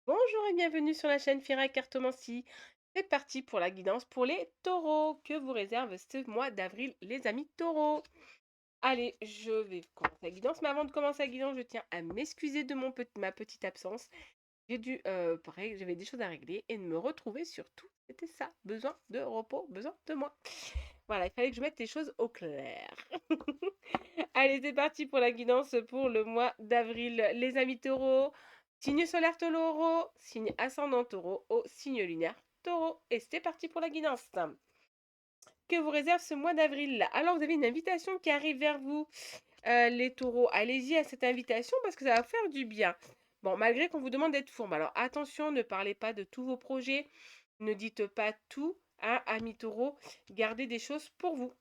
Bonjour et bienvenue sur la chaîne Fira Cartomancie. C'est parti pour la guidance pour les taureaux. Que vous réserve ce mois d'avril, les amis taureaux? Allez, je vais commencer la guidance. Mais avant de commencer la guidance, je tiens à m'excuser de ma petite absence. J'avais des choses à régler et de me retrouver surtout. C'était ça, besoin de repos, besoin de moi. Voilà, il fallait que je mette les choses au clair. Allez, c'est parti pour la guidance pour le mois d'avril. Les amis taureaux, signe solaire taureau, signe ascendant taureau, au signe lunaire taureau. Et c'est parti pour la guidance. Que vous réserve ce mois d'avril? Alors, vous avez une invitation qui arrive vers vous, les taureaux. Allez-y à cette invitation parce que ça va faire du bien. Bon, malgré qu'on vous demande d'être fourbe. Alors, attention, ne parlez pas de tous vos projets. Ne dites pas tout, hein, amis taureaux. Gardez des choses pour vous.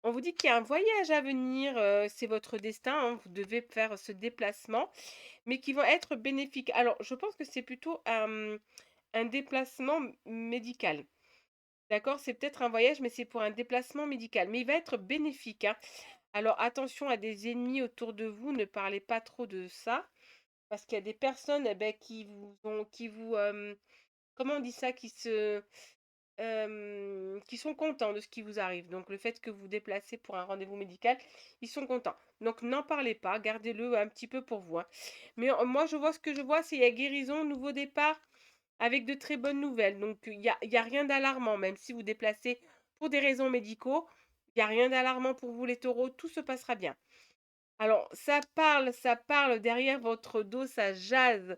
On vous dit qu'il y a un voyage à venir, c'est votre destin, hein, vous devez faire ce déplacement, mais qui va être bénéfique. Alors, je pense que c'est plutôt un déplacement médical. D'accord? C'est peut-être un voyage, mais c'est pour un déplacement médical. Mais il va être bénéfique, hein. Alors, attention à des ennemis autour de vous, ne parlez pas trop de ça, parce qu'il y a des personnes eh ben, comment on dit ça, qui sont contents de ce qui vous arrive. Donc le fait que vous vous déplacez pour un rendez-vous médical, ils sont contents. Donc n'en parlez pas, gardez-le un petit peu pour vous, hein. Mais moi, je vois ce que je vois, c'est il y a guérison, nouveau départ, avec de très bonnes nouvelles. Donc il y a rien d'alarmant, même si vous déplacez pour des raisons médicaux, il n'y a rien d'alarmant pour vous les taureaux, tout se passera bien. Alors, ça parle derrière votre dos, ça jase,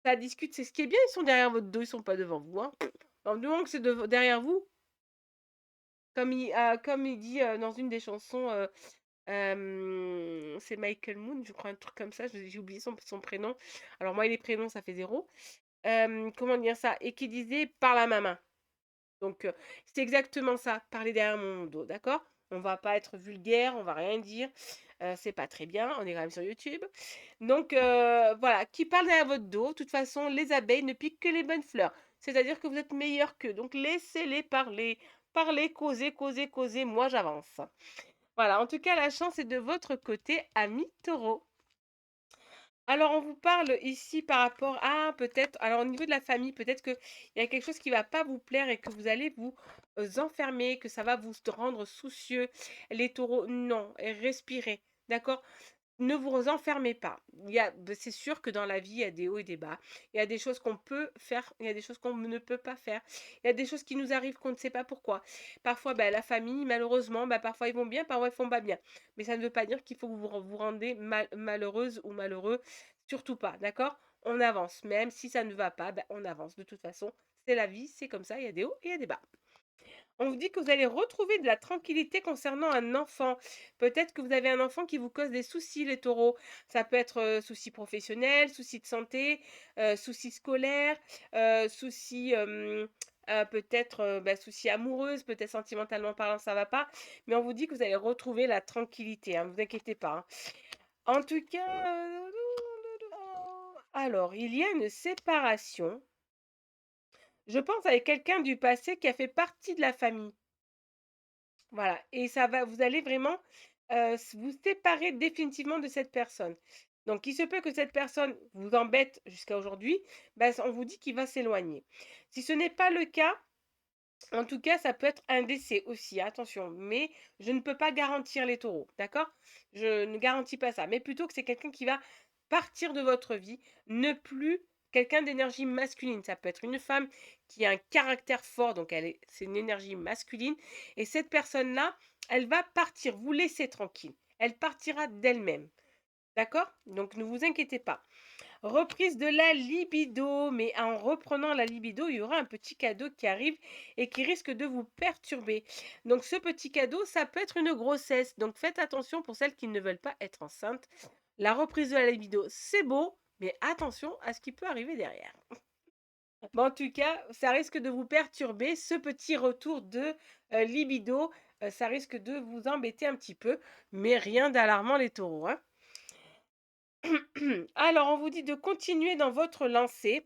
ça discute. C'est ce qui est bien, ils sont derrière votre dos, ils sont pas devant vous, hein. Alors, du moment que c'est derrière vous, comme il dit, dans une des chansons, c'est Michael Moon, je crois, un truc comme ça, j'ai oublié son prénom. Alors moi, les prénoms, ça fait zéro. Comment dire ça? Et qui disait: «Parle à ma main». Donc c'est exactement ça, parler derrière mon dos, d'accord? On va pas être vulgaire, on va rien dire, c'est pas très bien, on est quand même sur YouTube. Donc voilà, qui parle derrière votre dos, de toute façon, les abeilles ne piquent que les bonnes fleurs. C'est-à-dire que vous êtes meilleur qu'eux, donc laissez-les parler. Parler, causer, causer, causer, moi j'avance. Voilà, en tout cas, la chance est de votre côté, amis taureaux. Alors, on vous parle ici par rapport à peut-être, alors au niveau de la famille, peut-être qu'il y a quelque chose qui va pas vous plaire et que vous allez vous enfermer, que ça va vous rendre soucieux. Les taureaux, non, et respirez, d'accord? Ne vous enfermez pas. C'est sûr que dans la vie, il y a des hauts et des bas. Il y a des choses qu'on peut faire, il y a des choses qu'on ne peut pas faire. Il y a des choses qui nous arrivent qu'on ne sait pas pourquoi. Parfois, la famille, malheureusement, parfois ils vont bien, parfois ils font pas bien. Mais ça ne veut pas dire qu'il faut que vous rendez malheureuse ou malheureux. Surtout pas, d'accord? On avance. Même si ça ne va pas, on avance. De toute façon, c'est la vie, c'est comme ça. Il y a des hauts et il y a des bas. On vous dit que vous allez retrouver de la tranquillité concernant un enfant. Peut-être que vous avez un enfant qui vous cause des soucis, les taureaux. Ça peut être soucis professionnels, soucis de santé, soucis scolaires, soucis peut-être soucis amoureuses, peut-être sentimentalement parlant, ça va pas. Mais on vous dit que vous allez retrouver la tranquillité, hein, ne vous inquiétez pas, hein. En tout cas, alors, il y a une séparation, je pense, avec quelqu'un du passé qui a fait partie de la famille. Voilà, et vous allez vraiment, vous séparer définitivement de cette personne. Donc il se peut que cette personne vous embête jusqu'à aujourd'hui, on vous dit qu'il va s'éloigner. Si ce n'est pas le cas, en tout cas, ça peut être un décès aussi, attention, mais je ne peux pas garantir les taureaux, d'accord? Je ne garantis pas ça, mais plutôt que c'est quelqu'un qui va partir de votre vie, ne plus quelqu'un d'énergie masculine. Ça peut être une femme qui a un caractère fort, donc c'est une énergie masculine, et cette personne-là, elle va partir, vous laisser tranquille. Elle partira d'elle-même, d'accord? Donc ne vous inquiétez pas. Reprise de la libido, mais en reprenant la libido, il y aura un petit cadeau qui arrive et qui risque de vous perturber. Donc ce petit cadeau, ça peut être une grossesse. Donc faites attention pour celles qui ne veulent pas être enceintes. La reprise de la libido, c'est beau, mais attention à ce qui peut arriver derrière. Mais en tout cas, ça risque de vous perturber, ce petit retour de libido. Ça risque de vous embêter un petit peu, mais rien d'alarmant les taureaux, hein. Alors, on vous dit de continuer dans votre lancée.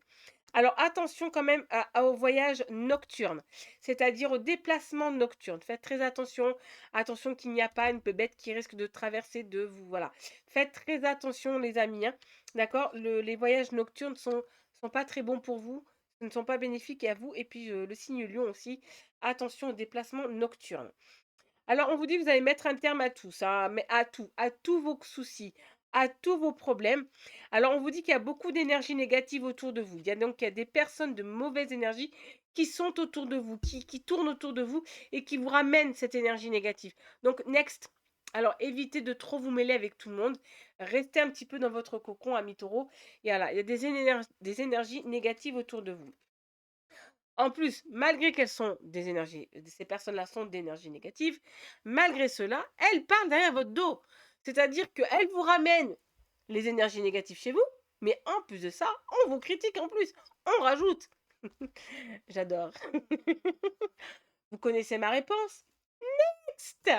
Alors attention quand même aux voyages nocturnes, c'est-à-dire aux déplacements nocturnes. Faites très attention, attention qu'il n'y a pas une bête qui risque de traverser de vous, voilà. Faites très attention les amis, hein, d'accord? Les voyages nocturnes sont pas très bons pour vous, ne sont pas bénéfiques à vous et puis, le signe lion aussi, attention aux déplacements nocturnes. Alors, on vous dit, vous allez mettre un terme à tout ça, mais à tous vos soucis, à tous vos problèmes. Alors, on vous dit qu'il y a beaucoup d'énergie négative autour de vous. Il y a des personnes de mauvaise énergie qui sont autour de vous, qui tournent autour de vous et qui vous ramènent cette énergie négative. Donc, next. Alors, évitez de trop vous mêler avec tout le monde. Restez un petit peu dans votre cocon, ami taureau. Et voilà, il y a des énergies négatives autour de vous. En plus, malgré qu'elles sont des énergies, ces personnes-là sont d'énergie négative, malgré cela, elles parlent derrière votre dos. C'est-à-dire qu'elles vous ramènent les énergies négatives chez vous, mais en plus de ça, on vous critique en plus. On rajoute. J'adore. Vous connaissez ma réponse? Next.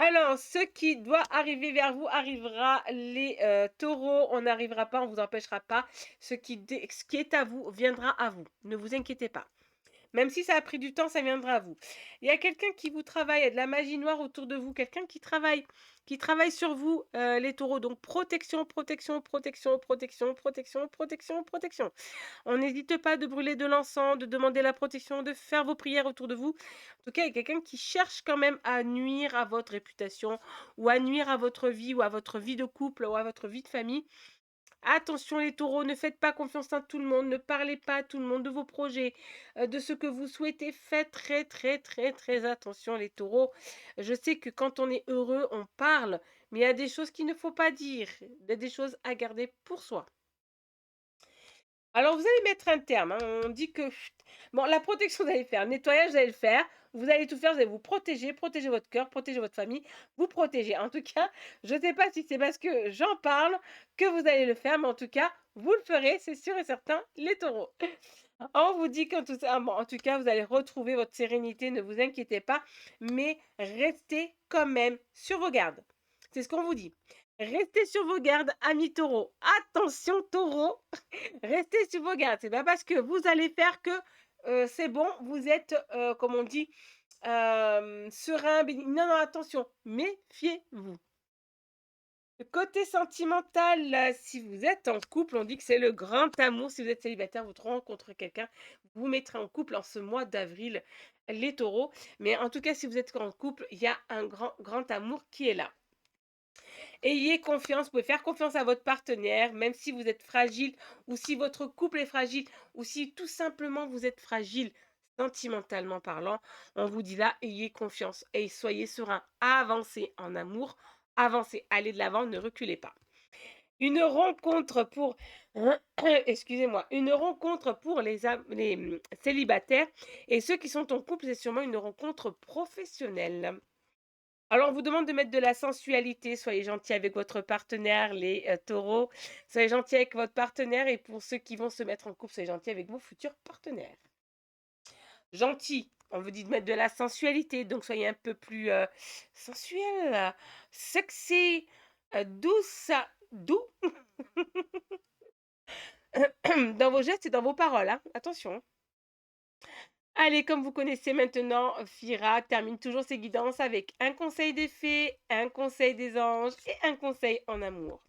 Alors, ce qui doit arriver vers vous arrivera, les taureaux, on n'arrivera pas, on ne vous empêchera pas. Ce qui est à vous viendra à vous. Ne vous inquiétez pas. Même si ça a pris du temps, ça viendra à vous. Il y a quelqu'un qui vous travaille, il y a de la magie noire autour de vous, quelqu'un qui travaille sur vous, les taureaux. Donc protection, protection, protection, protection, protection, protection, protection. On n'hésite pas de brûler de l'encens, de demander la protection, de faire vos prières autour de vous. En tout cas, il y a quelqu'un qui cherche quand même à nuire à votre réputation ou à nuire à votre vie ou à votre vie de couple ou à votre vie de famille. Attention les taureaux, ne faites pas confiance à tout le monde, ne parlez pas à tout le monde de vos projets, de ce que vous souhaitez. Faites très, très, très, très attention les taureaux. Je sais que quand on est heureux, on parle, mais il y a des choses qu'il ne faut pas dire, il y a des choses à garder pour soi. Alors vous allez mettre un terme, hein, on dit que bon, la protection vous allez faire, le nettoyage vous allez le faire, vous allez tout faire, vous allez vous protéger, protéger votre cœur, protéger votre famille, vous protéger. En tout cas, je ne sais pas si c'est parce que j'en parle que vous allez le faire, mais en tout cas, vous le ferez, c'est sûr et certain, les taureaux. On vous dit qu'en tout, bon, en tout cas, vous allez retrouver votre sérénité, ne vous inquiétez pas, mais restez quand même sur vos gardes. C'est ce qu'on vous dit. Restez sur vos gardes, amis taureaux. Attention taureaux, restez sur vos gardes. C'est pas parce que vous allez faire que c'est bon, vous êtes, comme on dit, serein, béni. Non, non, attention, méfiez-vous. Le côté sentimental, si vous êtes en couple, on dit que c'est le grand amour. Si vous êtes célibataire, vous rencontrez quelqu'un, vous vous mettrez en couple en ce mois d'avril, les taureaux. Mais en tout cas, si vous êtes en couple, il y a un grand, grand amour qui est là. Ayez confiance, vous pouvez faire confiance à votre partenaire, même si vous êtes fragile, ou si votre couple est fragile, ou si tout simplement vous êtes fragile, sentimentalement parlant. On vous dit là, ayez confiance et soyez serein. Avancez en amour, avancez, allez de l'avant, ne reculez pas. Une rencontre pour, excusez-moi, une rencontre pour les célibataires et ceux qui sont en couple, c'est sûrement une rencontre professionnelle. Alors, on vous demande de mettre de la sensualité. Soyez gentil avec votre partenaire, les taureaux. Soyez gentil avec votre partenaire. Et pour ceux qui vont se mettre en couple, soyez gentil avec vos futurs partenaires. Gentil, on vous dit de mettre de la sensualité. Donc, soyez un peu plus sensuel, sexy, douce, doux dans vos gestes et dans vos paroles, hein. Attention. Allez, comme vous connaissez maintenant, Fira termine toujours ses guidances avec un conseil des fées, un conseil des anges et un conseil en amour.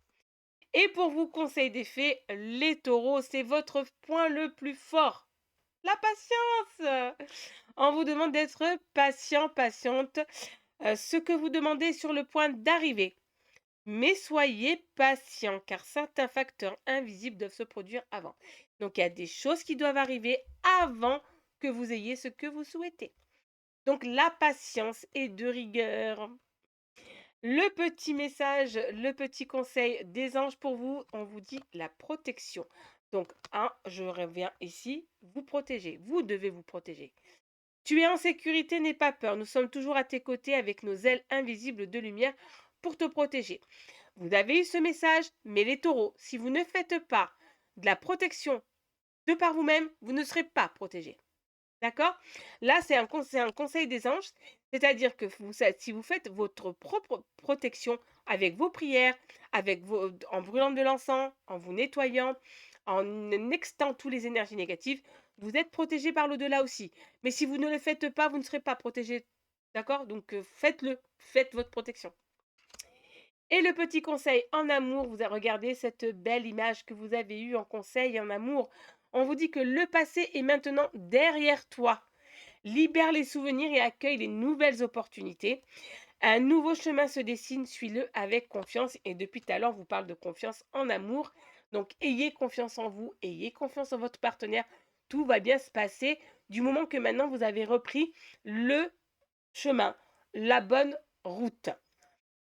Et pour vous, conseil des fées, les taureaux, c'est votre point le plus fort. La patience. On vous demande d'être patient, patiente. Ce que vous demandez est sur le point d'arriver. Mais soyez patient, car certains facteurs invisibles doivent se produire avant. Donc, il y a des choses qui doivent arriver avant que vous ayez ce que vous souhaitez. Donc, la patience est de rigueur. Le petit message, le petit conseil des anges pour vous, on vous dit la protection. Donc, je reviens ici, vous protéger. Vous devez vous protéger. Tu es en sécurité, n'aie pas peur. Nous sommes toujours à tes côtés avec nos ailes invisibles de lumière pour te protéger. Vous avez eu ce message, mais les taureaux, si vous ne faites pas de la protection de par vous-même, vous ne serez pas protégés. D'accord? Là, c'est un conseil des anges, c'est-à-dire que si vous faites votre propre protection, avec vos prières, en brûlant de l'encens, en vous nettoyant, en extant toutes les énergies négatives, vous êtes protégé par l'au-delà aussi. Mais si vous ne le faites pas, vous ne serez pas protégé. D'accord? Donc faites-le, faites votre protection. Et le petit conseil en amour, vous regardez cette belle image que vous avez eue en conseil en amour. On vous dit que le passé est maintenant derrière toi. Libère les souvenirs et accueille les nouvelles opportunités. Un nouveau chemin se dessine, suis-le avec confiance. Et depuis tout à l'heure, on vous parle de confiance en amour. Donc, ayez confiance en vous, ayez confiance en votre partenaire. Tout va bien se passer du moment que maintenant vous avez repris le chemin, la bonne route.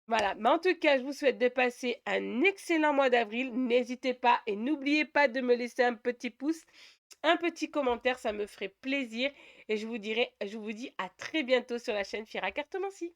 Voilà, mais en tout cas, je vous souhaite de passer un excellent mois d'avril. N'hésitez pas et n'oubliez pas de me laisser un petit pouce, un petit commentaire, ça me ferait plaisir. Et je vous dis à très bientôt sur la chaîne Fira Cartomancie.